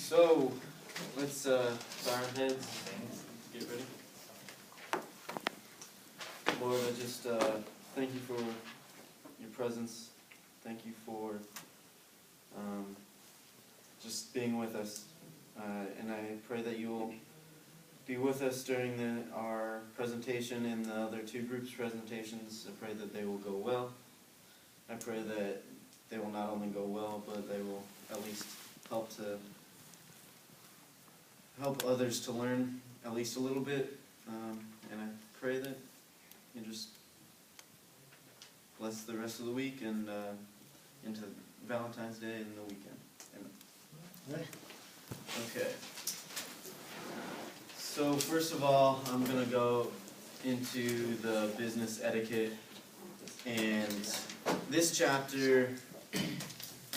So, let's bow our heads, get ready. Lord, I just thank you for your presence. Thank you for just being with us. And I pray that you will be with us during our presentation and the other two groups' presentations. I pray that they will go well. I pray that they will not only go well, but they will at least help others to learn at least a little bit. And I pray that you just bless the rest of the week and into Valentine's Day and the weekend. Amen. Okay. So first of all, I'm going to go into the business etiquette. And this chapter,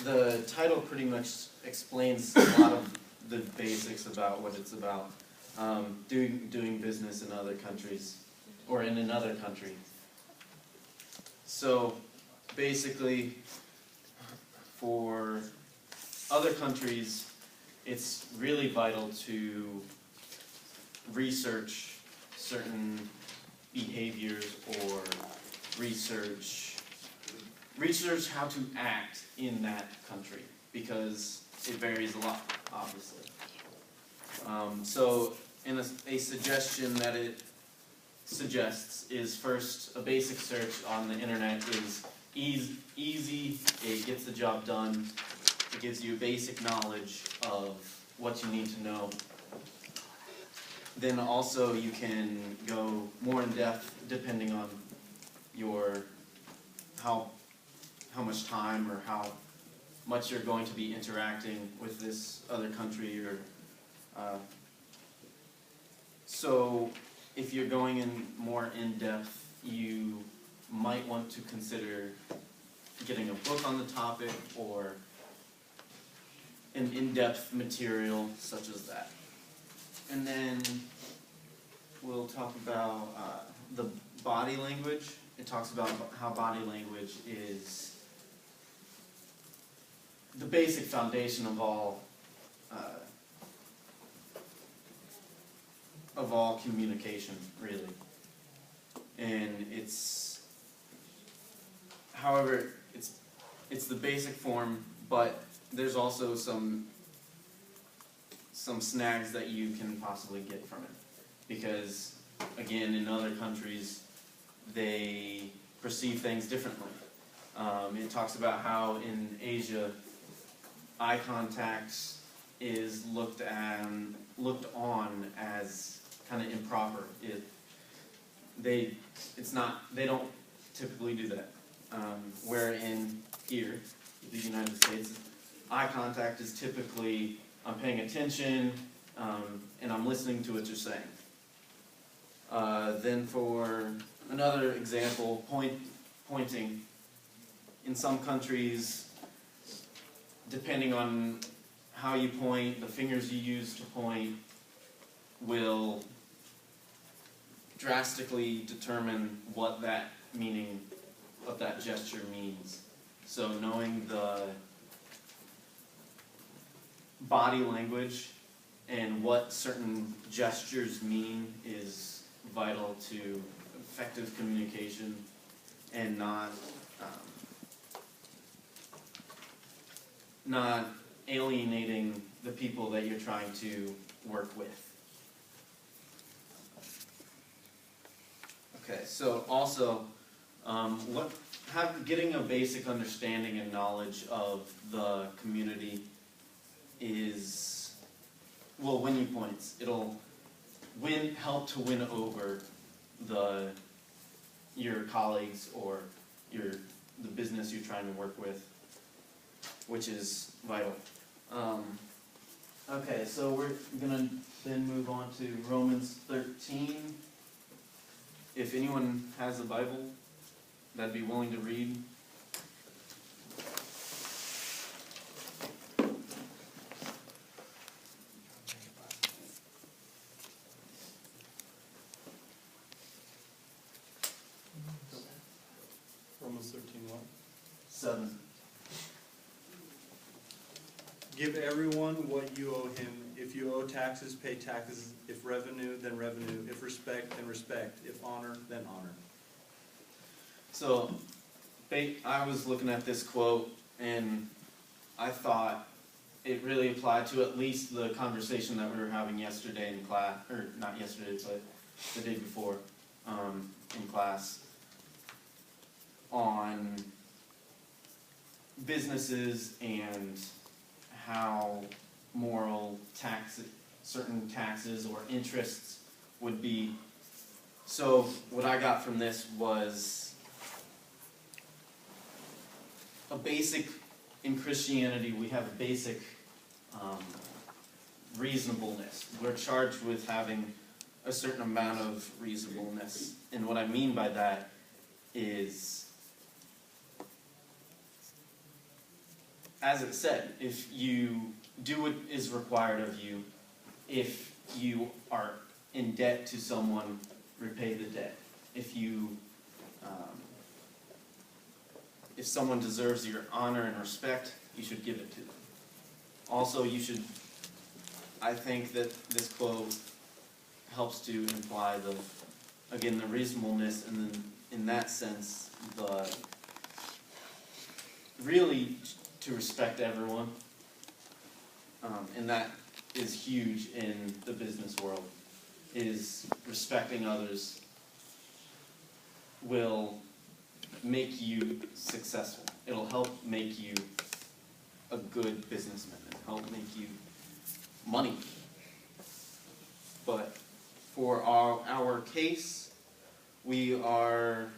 the title pretty much explains a lot of the basics about what it's about, doing business in other countries, or in another country. So basically, for other countries, it's really vital to research certain behaviors or research how to act in that country, because it varies a lot, obviously. So in a suggestion that it suggests is, first, a basic search on the internet is easy, it gets the job done, it gives you basic knowledge of what you need to know. Then also you can go more in depth depending on how much time or how much you're going to be interacting with this other country. So if you're going in more in depth, you might want to consider getting a book on the topic or an in-depth material such as that. And then we'll talk about the body language. It talks about how body language is the basic foundation of all communication, really. And however, it's the basic form, but there's also some snags that you can possibly get from it. Because, again, in other countries, they perceive things differently. It talks about how in Asia, eye contact is looked on as kind of improper. They don't typically do that. Where in here, the United States, eye contact is typically, I'm paying attention, and I'm listening to what you're saying. Then for another example, pointing. In some countries, depending on how you point, the fingers you use to point will drastically determine what that meaning of that gesture means. So knowing the body language and what certain gestures mean is vital to effective communication and not alienating the people that you're trying to work with. Okay, so also getting a basic understanding and knowledge of the community is, will win you points. It'll help to win over your colleagues or the business you're trying to work with, which is vital. Okay, so we're going to then move on to Romans 13. If anyone has a Bible that'd be willing to read. Romans 13, what? 7. Give everyone what you owe him. If you owe taxes, pay taxes. If revenue, then revenue. If respect, then respect. If honor, then honor. So, I was looking at this quote, and I thought it really applied to at least the conversation that we were having yesterday in class, or not yesterday, but the day before, in class, on businesses and how moral certain taxes or interests would be. So what I got from this was a basic, in Christianity we have a basic reasonableness. We're charged with having a certain amount of reasonableness. And what I mean by that is, as it said, if you do what is required of you, if you are in debt to someone, repay the debt. If someone deserves your honor and respect, you should give it to them. Also, I think that this quote helps to imply the reasonableness, and then in that sense, really to respect everyone, and that is huge in the business world, is respecting others will make you successful. It'll help make you a good businessman. It'll help make you money. But for our case, we are,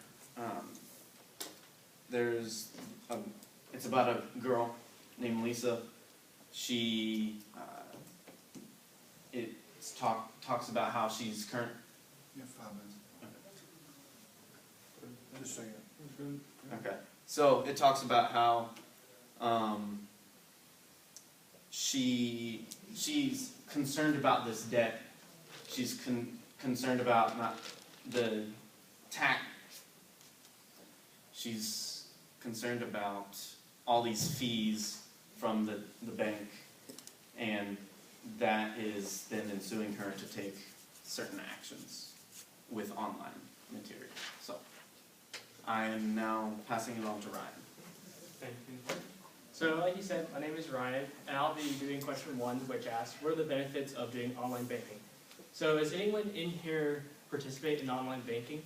it's about a girl named Lisa. She, talks about how she's current. You have 5 minutes. Just a second. Okay. So it talks about how she's concerned about this debt. She's concerned about not the tax. She's concerned about all these fees from the bank, and that is then ensuing her to take certain actions with online material. So I am now passing it on to Ryan. Thank you. So like you said, my name is Ryan, and I'll be doing question 1, which asks, what are the benefits of doing online banking? So does anyone in here participate in online banking?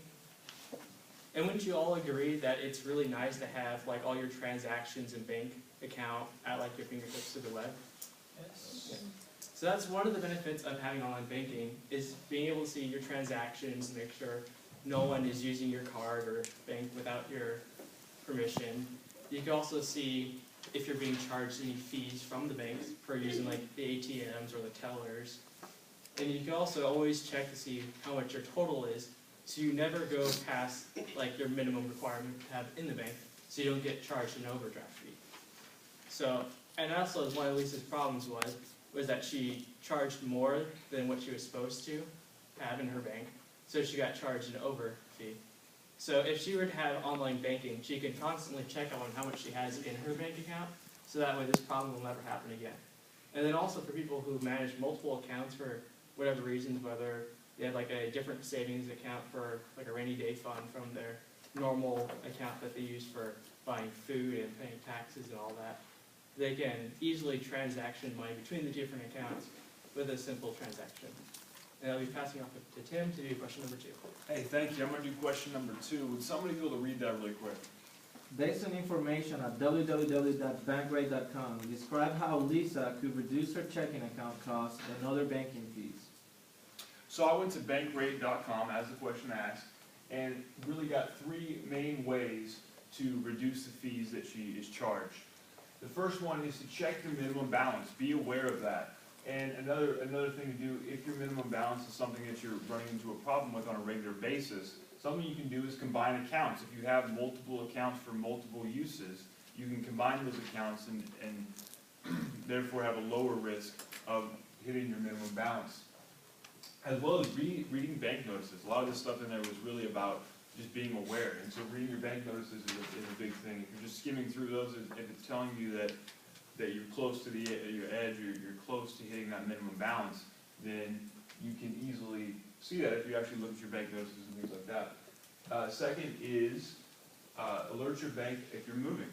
And wouldn't you all agree that it's really nice to have like all your transactions and bank account at like your fingertips to the web? Yes. Yeah. So that's one of the benefits of having online banking, is being able to see your transactions and make sure no one is using your card or bank without your permission. You can also see if you're being charged any fees from the banks for using like the ATMs or the tellers. And you can also always check to see how much your total is, so you never go past like your minimum requirement to have in the bank, so you don't get charged an overdraft fee. So, and also one of Lisa's problems was that she charged more than what she was supposed to have in her bank, so she got charged an over fee. So if she were to have online banking, she can constantly check on how much she has in her bank account, so that way this problem will never happen again. And then also for people who manage multiple accounts for whatever reasons, whether they have like a different savings account for like a rainy day fund from their normal account that they use for buying food and paying taxes and all that, they can easily transaction money between the different accounts with a simple transaction. And I'll be passing off to Tim to do question number 2. Hey, thank you. I'm going to do question number 2. Would somebody be able to read that really quick? Based on information at www.bankrate.com, describe how Lisa could reduce her checking account costs and other banking fees. So I went to bankrate.com, as the question asked, and really got 3 main ways to reduce the fees that she is charged. The first one is to check your minimum balance. Be aware of that. And another thing to do, if your minimum balance is something that you're running into a problem with on a regular basis, something you can do is combine accounts. If you have multiple accounts for multiple uses, you can combine those accounts and therefore have a lower risk of hitting your minimum balance. As well as reading bank notices. A lot of this stuff in there was really about just being aware. And so reading your bank notices is a big thing. If you're just skimming through those, if it's telling you that that you're close to your edge, or you're close to hitting that minimum balance, then you can easily see that if you actually look at your bank notices and things like that. Second is, alert your bank if you're moving.